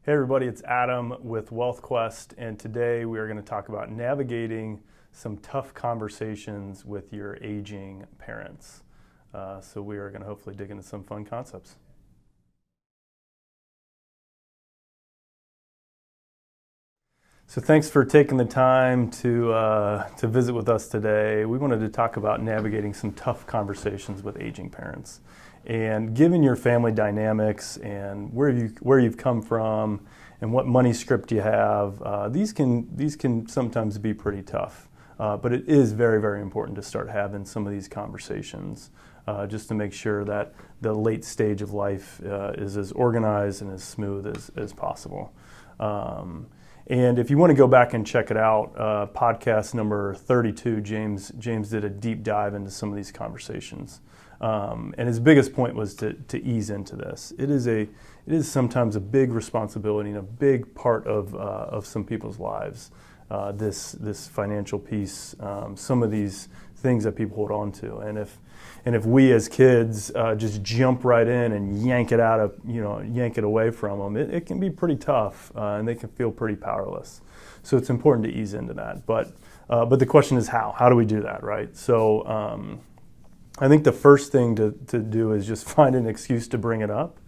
Hey everybody, it's Adam with Wealthquest, and today we are going to talk about navigating some tough conversations with your aging parents. So we are going to hopefully dig into some fun concepts. So thanks for taking the time to visit with us today. We wanted to talk about navigating some tough conversations with aging parents. And given your family dynamics and where you've come from and what money script you have, these can sometimes be pretty tough. But it is very, very important to start having some of these conversations just to make sure that the late stage of life is as organized and as smooth as possible. And if you want to go back and check it out, podcast number 32, James did a deep dive into some of these conversations. And his biggest point was to ease into this. It is sometimes a big responsibility and a big part of some people's lives. This financial piece, some of these things that people hold on to, and if we as kids just jump right in and yank it away from them, it can be pretty tough, and they can feel pretty powerless. So it's important to ease into that. But the question is how? How do we do that, right? So I think the first thing to do is just find an excuse to bring it up.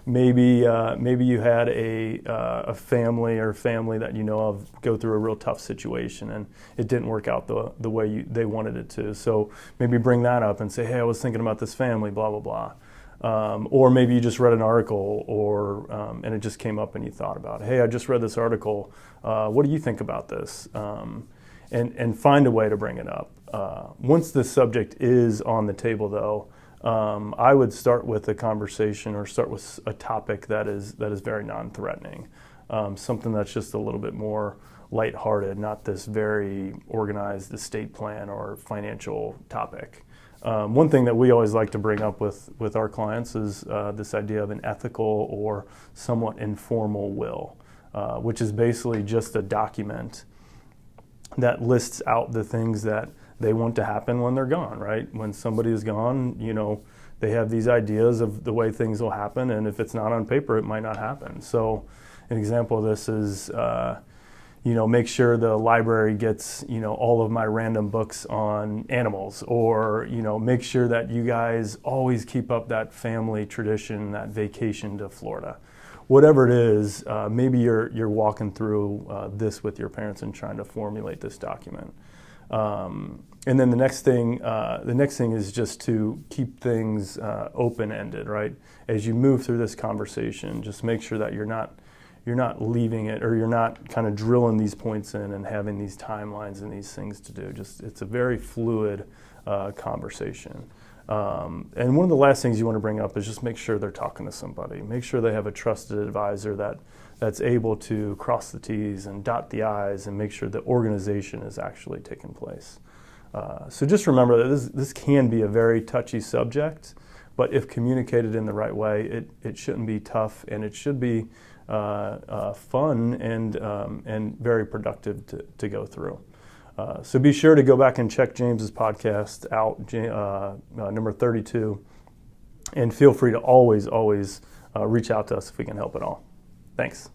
Maybe you had a family that you know of go through a real tough situation and it didn't work out the way they wanted it to. So maybe bring that up and say, hey, I was thinking about this family, blah, blah, blah. Or maybe you just read an article and it just came up and you thought about it. Hey, I just read this article. What do you think about this? And find a way to bring it up. Once the subject is on the table, though, I would start with a conversation or start with a topic that is very non-threatening, something that's just a little bit more lighthearted, not this very organized estate plan or financial topic. One thing that we always like to bring up with our clients is this idea of an ethical or somewhat informal will, which is basically just a document that lists out the things that they want to happen when they're gone, right? When somebody is gone, they have these ideas of the way things will happen, and if it's not on paper, it might not happen. So an example of this is, make sure the library gets, all of my random books on animals, or, make sure that you guys always keep up that family tradition, that vacation to Florida. Whatever it is, maybe you're walking through this with your parents and trying to formulate this document. And then the next thing is just to keep things open-ended, right? As you move through this conversation, just make sure that you're not leaving it, or you're not kind of drilling these points in and having these timelines and these things to do. It's a very fluid conversation. And one of the last things you want to bring up is just make sure they're talking to somebody. Make sure they have a trusted advisor that's able to cross the T's and dot the I's and make sure the organization is actually taking place. So just remember that this can be a very touchy subject, but if communicated in the right way, it shouldn't be tough, and it should be fun and very productive to go through. So be sure to go back and check James's podcast out, number 32, and feel free to always reach out to us if we can help at all. Thanks.